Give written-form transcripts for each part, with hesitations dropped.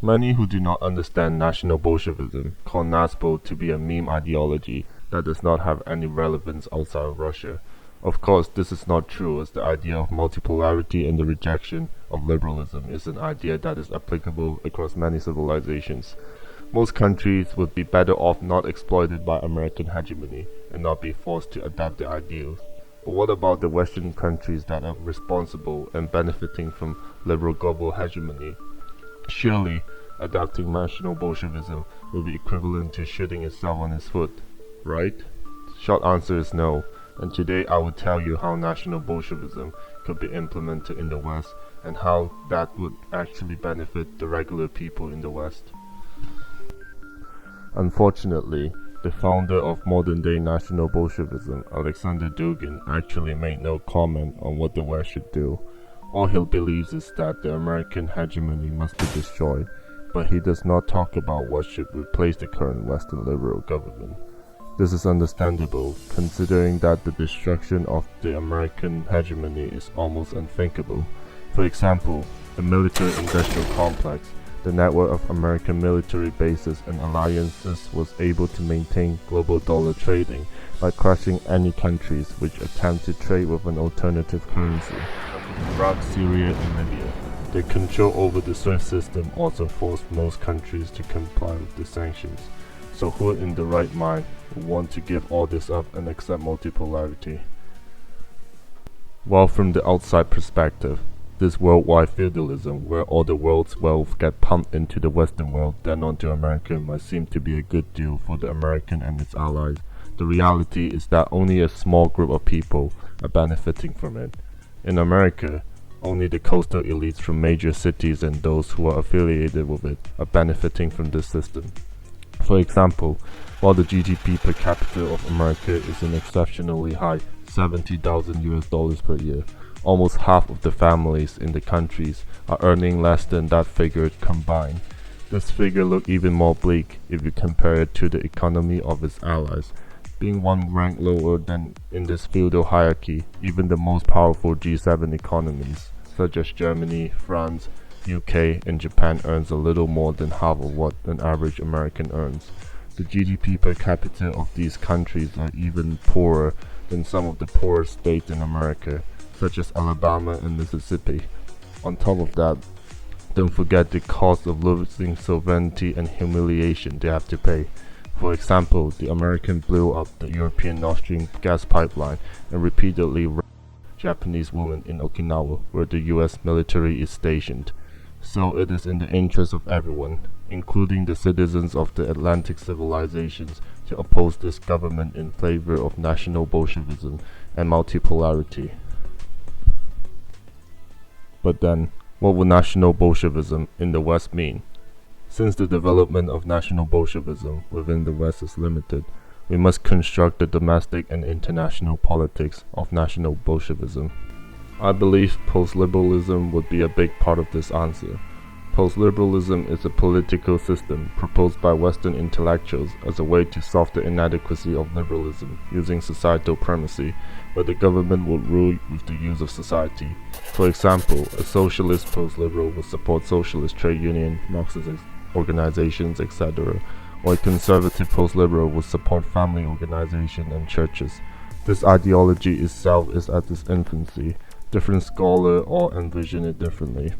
Many who do not understand National Bolshevism call NASBO to be a meme ideology that does not have any relevance outside of Russia. Of course, this is not true, as the idea of multipolarity and the rejection of liberalism is an idea that is applicable across many civilizations. Most countries would be better off not exploited by American hegemony and not be forced to adapt their ideals. But what about the Western countries that are responsible and benefiting from liberal global hegemony? Surely, adopting National Bolshevism will be equivalent to shooting itself on its foot, right? Short answer is no, and today I will tell you how National Bolshevism could be implemented in the West and how that would actually benefit the regular people in the West. Unfortunately, the founder of modern-day National Bolshevism, Alexander Dugin, actually made no comment on what the West should do. All he believes is that the American hegemony must be destroyed, but he does not talk about what should replace the current Western liberal government. This is understandable, considering that the destruction of the American hegemony is almost unthinkable. For example, the military-industrial complex, the network of American military bases and alliances was able to maintain global dollar trading by crushing any countries which attempt to trade with an alternative currency. Iraq, Syria, and Libya. Their control over the SWIFT system also forced most countries to comply with the sanctions. So who in the right mind would want to give all this up and accept multipolarity? While from the outside perspective, this worldwide feudalism, where all the world's wealth get pumped into the Western world, then onto America, might seem to be a good deal for the American and its allies. The reality is that only a small group of people are benefiting from it. In America, only the coastal elites from major cities and those who are affiliated with it are benefiting from this system. For example, while the GDP per capita of America is an exceptionally high $70,000 per year, almost half of the families in the countries are earning less than that figure combined. This figure looks even more bleak if you compare it to the economy of its allies. Being one rank lower than in this feudal hierarchy, even the most powerful G7 economies, such as Germany, France, UK, and Japan earns a little more than half of what an average American earns. The GDP per capita of these countries are even poorer than some of the poorest states in America, such as Alabama and Mississippi. On top of that, don't forget the cost of losing sovereignty and humiliation they have to pay. For example, the American blew up the European Nord Stream gas pipeline and repeatedly raped Japanese women in Okinawa, where the US military is stationed. So it is in the interest of everyone, including the citizens of the Atlantic civilizations, to oppose this government in favor of National Bolshevism and multipolarity. But then, what would National Bolshevism in the West mean? Since the development of National Bolshevism within the West is limited, we must construct the domestic and international politics of National Bolshevism. I believe Postliberalism would be a big part of this answer. Postliberalism is a political system proposed by Western intellectuals as a way to solve the inadequacy of liberalism using societal primacy, where the government would rule with the use of society. For example, a socialist post-liberal would support socialist trade union, Marxist organizations, etc., or a conservative post-liberal would support family organization and churches. This ideology itself is at its infancy. Different scholars all envision it differently.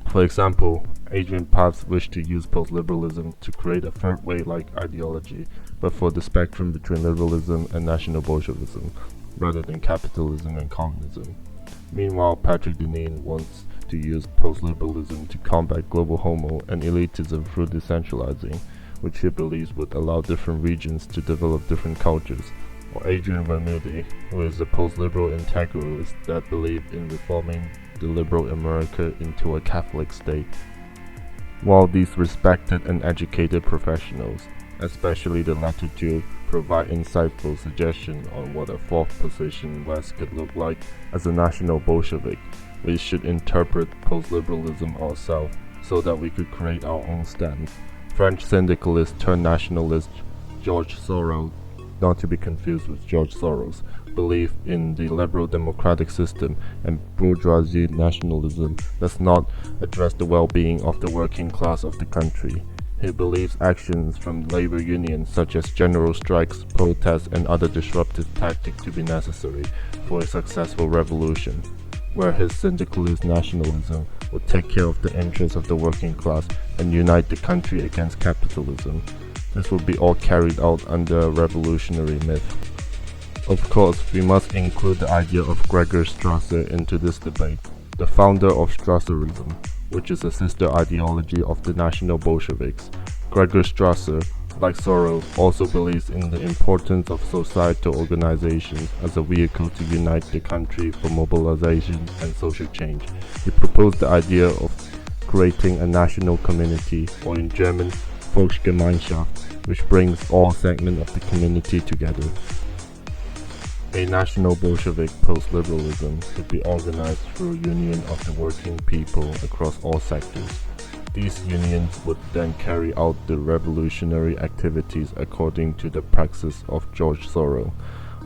For example, Adrian Pabst wished to use post-liberalism to create a third way-like ideology, but for the spectrum between liberalism and National Bolshevism, rather than capitalism and communism. Meanwhile, Patrick Deneen wants to use post-liberalism to combat global homo and elitism through decentralizing, which he believes would allow different regions to develop different cultures. Or Adrian Vermule, who is a post-liberal integralist that believes in reforming the liberal America into a Catholic state. While these respected and educated professionals, especially the latter two, provide insightful suggestions on what a fourth position West could look like as a national Bolshevik, we should interpret post-liberalism ourselves so that we could create our own stand. French syndicalist turned nationalist Georges Soros not to be confused with George Soros' belief in the liberal democratic system and bourgeoisie nationalism does not address the well-being of the working class of the country. He believes actions from labor unions such as general strikes, protests, and other disruptive tactics to be necessary for a successful revolution, where his syndicalist nationalism would take care of the interests of the working class and unite the country against capitalism. This would be all carried out under a revolutionary myth. Of course, we must include the idea of Gregor Strasser into this debate, the founder of Strasserism, which is a sister ideology of the National Bolsheviks. Gregor Strasser, like Soros, also believes in the importance of societal organizations as a vehicle to unite the country for mobilization and social change. He proposed the idea of creating a national community, or in German, Volksgemeinschaft, which brings all segments of the community together. A National Bolshevik Postliberalism could be organized through a union of the working people across all sectors. These unions would then carry out the revolutionary activities according to the praxis of George Soros.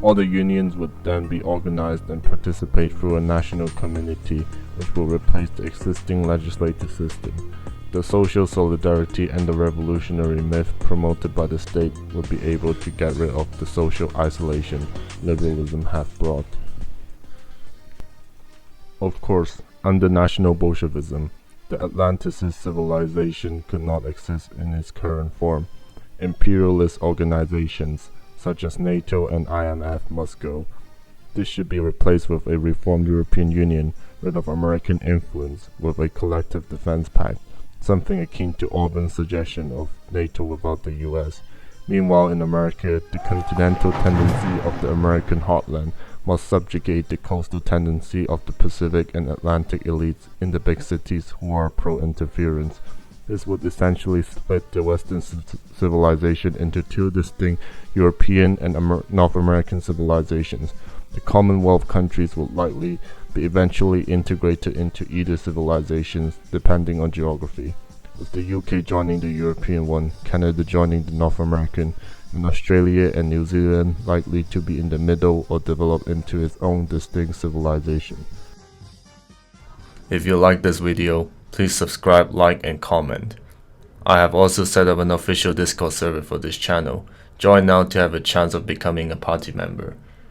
All the unions would then be organized and participate through a national community which will replace the existing legislative system. The social solidarity and the revolutionary myth promoted by the state would be able to get rid of the social isolation liberalism have brought. Of course, under National Bolshevism, the Atlanticist civilization could not exist in its current form. Imperialist organizations such as NATO and IMF must go. This should be replaced with a reformed European Union rid of American influence with a collective defense pact, something akin to Orban's suggestion of NATO without the US. Meanwhile, in America, the continental tendency of the American heartland must subjugate the coastal tendency of the Pacific and Atlantic elites in the big cities who are pro-interference. This would essentially split the Western civilization into two distinct European and North American civilizations. The Commonwealth countries would likely be eventually integrated into either civilizations depending on geography, with the UK joining the European one, Canada joining the North American, and Australia and New Zealand likely to be in the middle or develop into its own distinct civilization. If you like this video, please subscribe, like, and comment. I have also set up an official Discord server for this channel. Join now to have a chance of becoming a party member.